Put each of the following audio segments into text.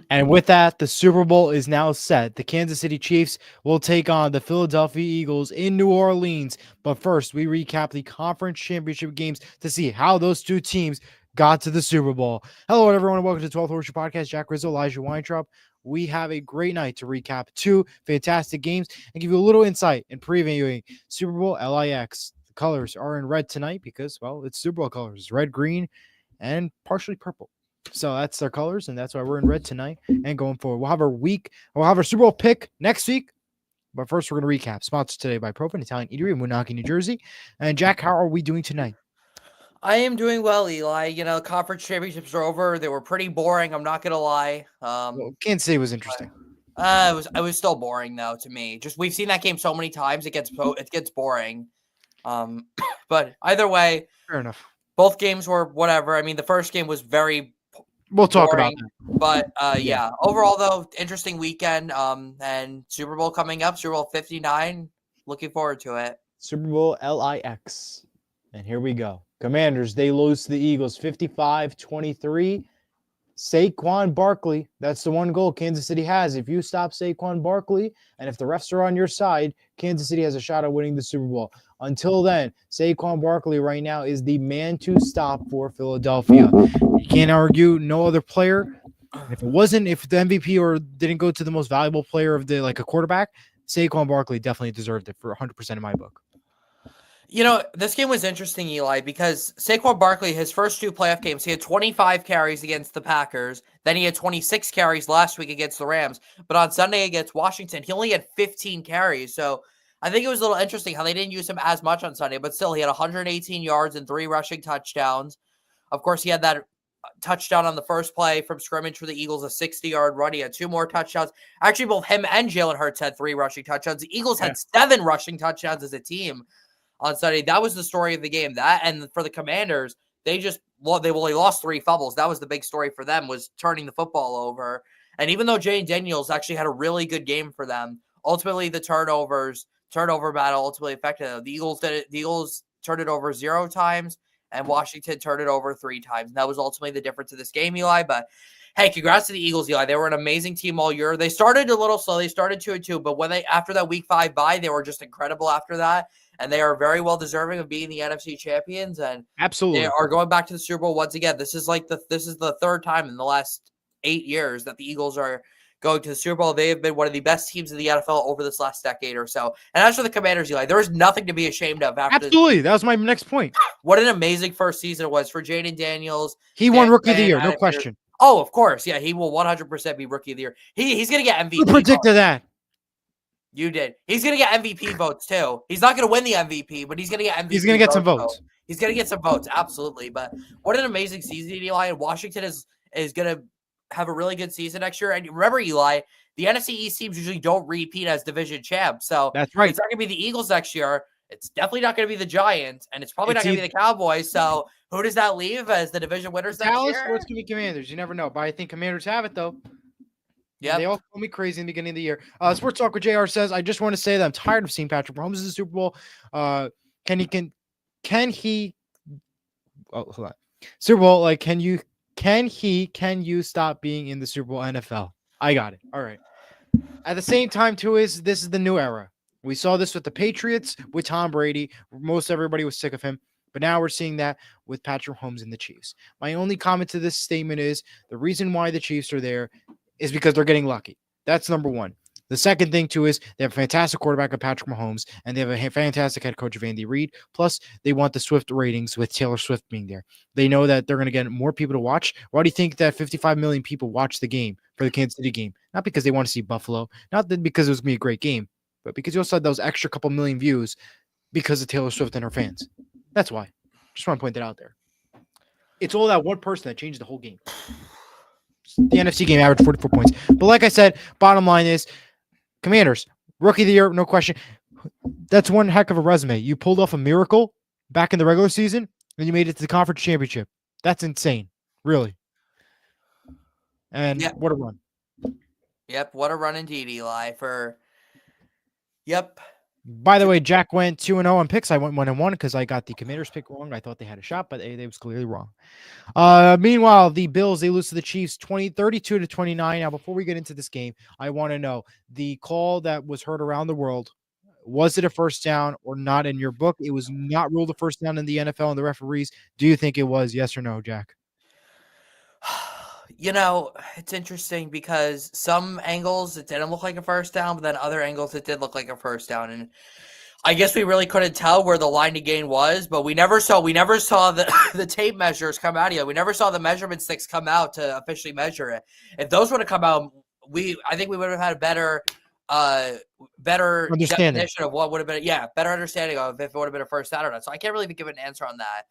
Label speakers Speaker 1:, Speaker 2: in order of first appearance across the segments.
Speaker 1: And with that, the Super Bowl is now set. The Kansas City Chiefs will take on the Philadelphia Eagles in New Orleans. But first, we recap the conference championship games to see how those two teams got to the Super Bowl. Hello, everyone, and welcome to the 12th Horseshoe Podcast. Jack Rizzo, Elijah Weintraub. We have a great night to recap two fantastic games and give you a little insight in previewing Super Bowl LIX. The colors are in red tonight because, well, it's Super Bowl colors. It's red, green, and partially purple. So that's their colors, and that's why we're in red tonight and going forward. We'll have our Super Bowl pick next week. But first, we're going to recap. Sponsored today by Profin Italian Eatery in Moonachie, New Jersey. And Jack, how are we doing tonight?
Speaker 2: I am doing well, Eli. You know, conference championships are over. They were pretty boring. I'm not going to lie.
Speaker 1: Well, Kansas City was interesting.
Speaker 2: It was still boring though to me. Just we've seen that game so many times. It gets boring. But either way,
Speaker 1: fair enough.
Speaker 2: Both games were whatever. I mean, the first game was very.
Speaker 1: We'll talk about
Speaker 2: that. But yeah, overall though, interesting weekend. And Super Bowl coming up, Super Bowl 59. Looking forward to it.
Speaker 1: Super Bowl LIX. And here we go. Commanders, they lose to the Eagles 55-23. Saquon Barkley, that's the one goal Kansas City has. If you stop Saquon Barkley, and if the refs are on your side, Kansas City has a shot at winning the Super Bowl. Until then, Saquon Barkley right now is the man to stop for Philadelphia. You can't argue no other player. If the MVP or didn't go to the most valuable player of a quarterback, Saquon Barkley definitely deserved it for 100% in my book.
Speaker 2: You know, this game was interesting, Eli, because Saquon Barkley, his first two playoff games, he had 25 carries against the Packers. Then he had 26 carries last week against the Rams. But on Sunday against Washington, he only had 15 carries. So I think it was a little interesting how they didn't use him as much on Sunday. But still, he had 118 yards and 3 rushing touchdowns. Of course, he had that touchdown on the first play from scrimmage for the Eagles, a 60-yard run. He had 2 more touchdowns. Actually, both him and Jalen Hurts had 3 rushing touchdowns. The Eagles had 7 rushing touchdowns as a team on Sunday. That was the story of the game. That, and for the Commanders, they lost 3 fumbles. That was the big story for them, was turning the football over. And even though Jay Daniels actually had a really good game for them, ultimately the turnover battle ultimately affected them. The Eagles did it. The Eagles turned it over 0 times, and Washington turned it over 3 times. And that was ultimately the difference of this game, Eli. But hey, congrats to the Eagles, Eli. They were an amazing team all year. They started a little slow. They started 2-2, but after that Week 5 bye, they were just incredible after that. And they are very well deserving of being the NFC champions. And
Speaker 1: absolutely,
Speaker 2: they are going back to the Super Bowl once again. This is the third time in the last 8 years that the Eagles are going to the Super Bowl. They have been one of the best teams in the NFL over this last decade or so. And as for the Commanders, Eli, there is nothing to be ashamed of.
Speaker 1: Absolutely, that was my next point.
Speaker 2: What an amazing first season it was for Jaden Daniels.
Speaker 1: He won Rookie of the Year, no question.
Speaker 2: Oh, of course, yeah, he will 100% be Rookie of the Year. He's going to get MVP.
Speaker 1: Who predicted that?
Speaker 2: You did. He's going to get MVP votes, too. He's not going to win the MVP, but he's going to get MVP.
Speaker 1: He's going to get some votes.
Speaker 2: So he's going to get some votes, absolutely. But what an amazing season, Eli. And Washington is going to have a really good season next year. And remember, Eli, the NFC East teams usually don't repeat as division champs. So
Speaker 1: that's right.
Speaker 2: It's not going to be the Eagles next year. It's definitely not going to be the Giants. And it's probably not going to be the Cowboys. So who does that leave as the division winners next year?
Speaker 1: Dallas or it's going to be Commanders. You never know. But I think Commanders have it, though. Yeah, they all call me crazy in the beginning of the year. Sports Talk with JR says, I just want to say that I'm tired of seeing Patrick Mahomes in the Super Bowl. Can Super Bowl, can you stop being in the Super Bowl NFL? I got it. All right. At the same time, too, this is the new era. We saw this with the Patriots, with Tom Brady. Most everybody was sick of him. But now we're seeing that with Patrick Mahomes and the Chiefs. My only comment to this statement is the reason why the Chiefs are there is because they're getting lucky. That's number one. The second thing, too, is they have a fantastic quarterback of Patrick Mahomes, and they have a fantastic head coach of Andy Reid. Plus, they want the Swift ratings with Taylor Swift being there. They know that they're going to get more people to watch. Why do you think that 55 million people watched the game for the Kansas City game? Not because they want to see Buffalo, not because it was going to be a great game, but because you also had those extra couple million views because of Taylor Swift and her fans. That's why. Just want to point that out there. It's all that one person that changed the whole game. The NFC game averaged 44 points. But like I said, bottom line is Commanders, rookie of the year, no question. That's one heck of a resume. You pulled off a miracle back in the regular season, and you made it to the conference championship. That's insane, really. And
Speaker 2: Yep.
Speaker 1: what a run.
Speaker 2: Yep. What a run indeed, Eli. Yep.
Speaker 1: By the way, Jack went 2-0 on picks. I went 1-1 because I got the Commanders pick wrong. I thought they had a shot, but they was clearly wrong. Meanwhile, the Bills, they lose to the Chiefs 32-29. Now, before we get into this game, I want to know the call that was heard around the world. Was it a first down or not in your book? It was not ruled a first down in the NFL and the referees. Do you think it was? Yes or no, Jack?
Speaker 2: It's interesting because some angles it didn't look like a first down, but then other angles it did look like a first down. And I guess we really couldn't tell where the line to gain was, but we never saw the the tape measures come out yet. We never saw the measurement sticks come out to officially measure it. If those would have come out, I think we would have had a better
Speaker 1: Understanding.
Speaker 2: definition of what would have been better understanding of if it would have been a first down or not. So I can't really give an answer on that.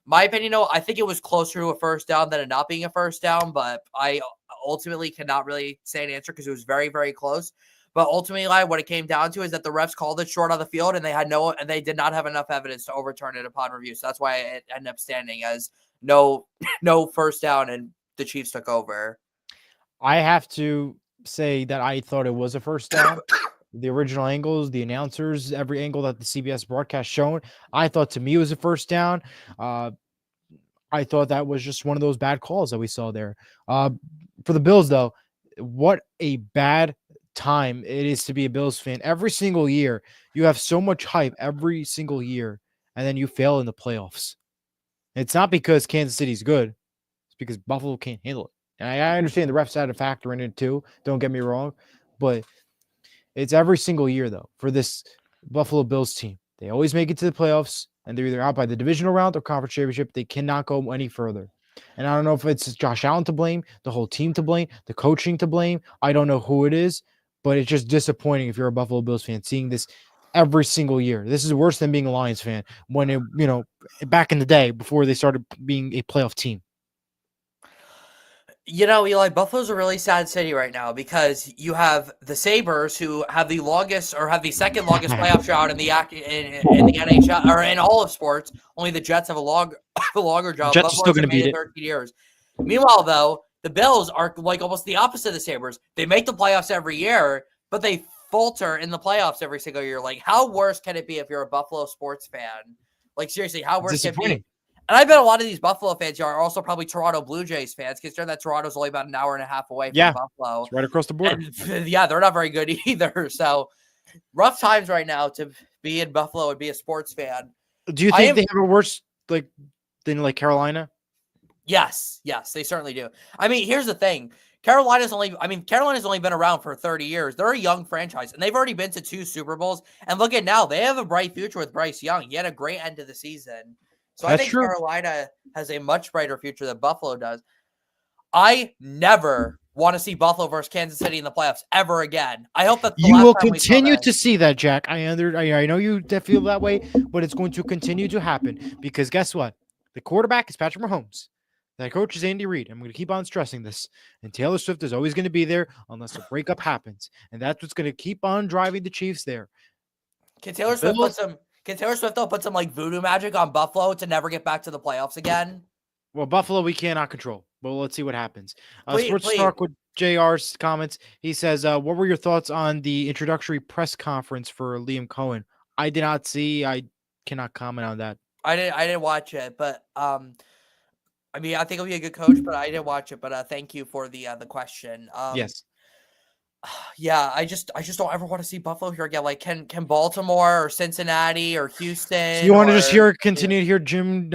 Speaker 2: My opinion, I think it was closer to a first down than it not being a first down, but I ultimately cannot really say an answer because it was very, very close. But ultimately, what it came down to is that the refs called it short on the field, and they did not have enough evidence to overturn it upon review. So that's why it ended up standing as no first down, and the Chiefs took over.
Speaker 1: I have to say that I thought it was a first down. The original angles, the announcers, every angle that the CBS broadcast shown, I thought to me it was a first down. I thought that was just one of those bad calls that we saw there. For the Bills, though, what a bad time it is to be a Bills fan. Every single year, you have so much hype every single year, and then you fail in the playoffs. It's not because Kansas City's good. It's because Buffalo can't handle it. And I understand the refs had a factor in it too. Don't get me wrong. But it's every single year, though, for this Buffalo Bills team. They always make it to the playoffs, and they're either out by the divisional round or conference championship. They cannot go any further. And I don't know if it's Josh Allen to blame, the whole team to blame, the coaching to blame. I don't know who it is, but it's just disappointing if you're a Buffalo Bills fan seeing this every single year. This is worse than being a Lions fan when it, back in the day before they started being a playoff team.
Speaker 2: Eli, Buffalo's a really sad city right now because you have the Sabres who have the longest or have the second longest playoff drought in the NHL or in all of sports. Only the Jets have a longer drought.
Speaker 1: Jets are still going to beat it.
Speaker 2: 13 years. Meanwhile, though, the Bills are like almost the opposite of the Sabres. They make the playoffs every year, but they falter in the playoffs every single year. Like, how worse can it be if you're a Buffalo sports fan? Like, seriously, how worse can it be? And I bet a lot of these Buffalo fans are also probably Toronto Blue Jays fans, considering that Toronto's only about an hour and a half away from Buffalo.
Speaker 1: It's right across the border.
Speaker 2: And, they're not very good either. So, rough times right now to be in Buffalo and be a sports fan.
Speaker 1: Do you think they have a worse than Carolina?
Speaker 2: Yes, they certainly do. I mean, here's the thing. Carolina's only been around for 30 years. They're a young franchise, and they've already been to 2 Super Bowls. And look at now, they have a bright future with Bryce Young. He had a great end of the season. So I think Carolina has a much brighter future than Buffalo does. I never want to see Buffalo versus Kansas City in the playoffs ever again. I hope that
Speaker 1: you will continue to see that, Jack. I know you feel that way, but it's going to continue to happen because guess what? The quarterback is Patrick Mahomes. That coach is Andy Reid. I'm going to keep on stressing this. And Taylor Swift is always going to be there unless a breakup happens. And that's what's going to keep on driving the Chiefs there.
Speaker 2: Can Taylor Swift put some like voodoo magic on Buffalo to never get back to the playoffs again?
Speaker 1: Well, Buffalo we cannot control. But let's see what happens. Sports Talk with JR's comments. He says, what were your thoughts on the introductory press conference for Liam Cohen? I did not see. I cannot comment on that.
Speaker 2: I didn't watch it, but I mean, I think he'll be a good coach, but I didn't watch it. But thank you for the question.
Speaker 1: Yes.
Speaker 2: Yeah, I just don't ever want to see Buffalo here again. Like, can Baltimore or Cincinnati or Houston?
Speaker 1: So you want to just continue to hear Jim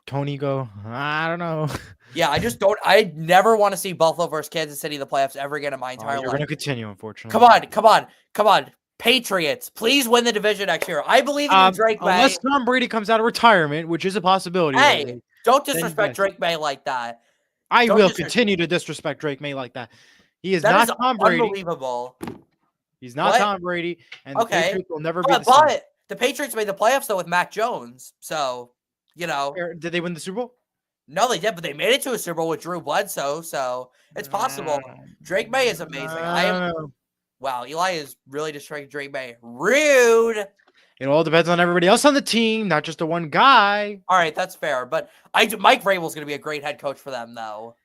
Speaker 1: Tony go? I don't know.
Speaker 2: Yeah, I just don't. I never want to see Buffalo versus Kansas City in the playoffs ever again in my entire life.
Speaker 1: You're going to continue, unfortunately.
Speaker 2: Come on. Patriots, please win the division next year. I believe in you, Drake May.
Speaker 1: Unless Tom Brady comes out of retirement, which is a possibility.
Speaker 2: Hey, don't disrespect Drake May like that.
Speaker 1: I will continue to disrespect Drake May like that. He is not Tom Brady.
Speaker 2: Unbelievable.
Speaker 1: He's not Tom Brady, and the Patriots will never be the same.
Speaker 2: But the Patriots made the playoffs though with Mac Jones, so
Speaker 1: Did they win the Super Bowl?
Speaker 2: No, they did, but they made it to a Super Bowl with Drew Bledsoe, so it's possible. Drake May is amazing. I am wow. Eli is really destroying Drake May. Rude.
Speaker 1: It all depends on everybody else on the team, not just the one guy.
Speaker 2: All right, that's fair. But Mike Vrabel's going to be a great head coach for them, though.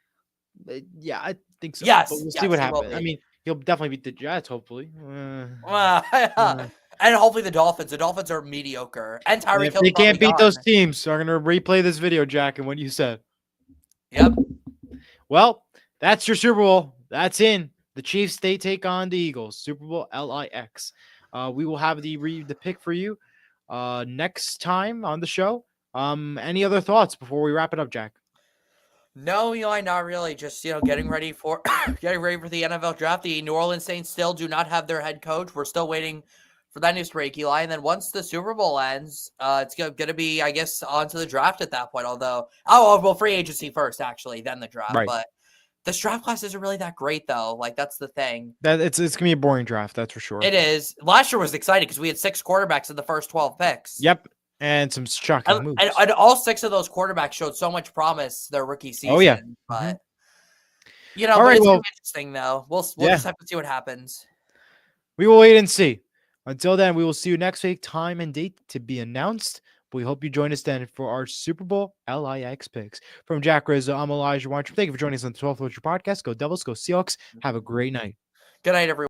Speaker 1: Yeah, I think so.
Speaker 2: Yes,
Speaker 1: But we'll see
Speaker 2: yes,
Speaker 1: what
Speaker 2: he will
Speaker 1: happens. I
Speaker 2: be.
Speaker 1: mean, he'll definitely beat the Jets, hopefully.
Speaker 2: And hopefully the Dolphins. The Dolphins are mediocre. And
Speaker 1: And
Speaker 2: Tyreek
Speaker 1: if
Speaker 2: Hill's
Speaker 1: they
Speaker 2: probably
Speaker 1: can't beat
Speaker 2: gone.
Speaker 1: those teams, so I'm going to replay this video, Jack, and what you said.
Speaker 2: Yep.
Speaker 1: Well, that's your Super Bowl. That's in. The Chiefs, they take on the Eagles. Super Bowl LIX. We will have the pick for you next time on the show. Any other thoughts before we wrap it up, Jack?
Speaker 2: No, Eli, not really. Just getting ready for getting ready for the NFL draft. The New Orleans Saints still do not have their head coach. We're still waiting for that news to break, Eli. And then once the Super Bowl ends, it's going to be, I guess, on to the draft at that point. Although, well, free agency first, actually, then the draft.
Speaker 1: Right.
Speaker 2: But this draft class isn't really that great, though. Like, that's the thing.
Speaker 1: That it's gonna be a boring draft, that's for sure.
Speaker 2: It is. Last year was exciting because we had 6 quarterbacks in the first 12 picks.
Speaker 1: Yep, and some shocking moves.
Speaker 2: And all 6 of those quarterbacks showed so much promise their rookie season.
Speaker 1: Oh yeah,
Speaker 2: but
Speaker 1: all
Speaker 2: but
Speaker 1: right,
Speaker 2: it's
Speaker 1: well,
Speaker 2: gonna be interesting though. We'll just have to see what happens.
Speaker 1: We will wait and see. Until then, we will see you next week. Time and date to be announced. But we hope you join us then for our Super Bowl LIX picks. From Jack Rizzo, I'm Elijah Watcher. Thank you for joining us on the 12th Watcher podcast. Go Devils, go Seahawks. Have a great night.
Speaker 2: Good night, everyone.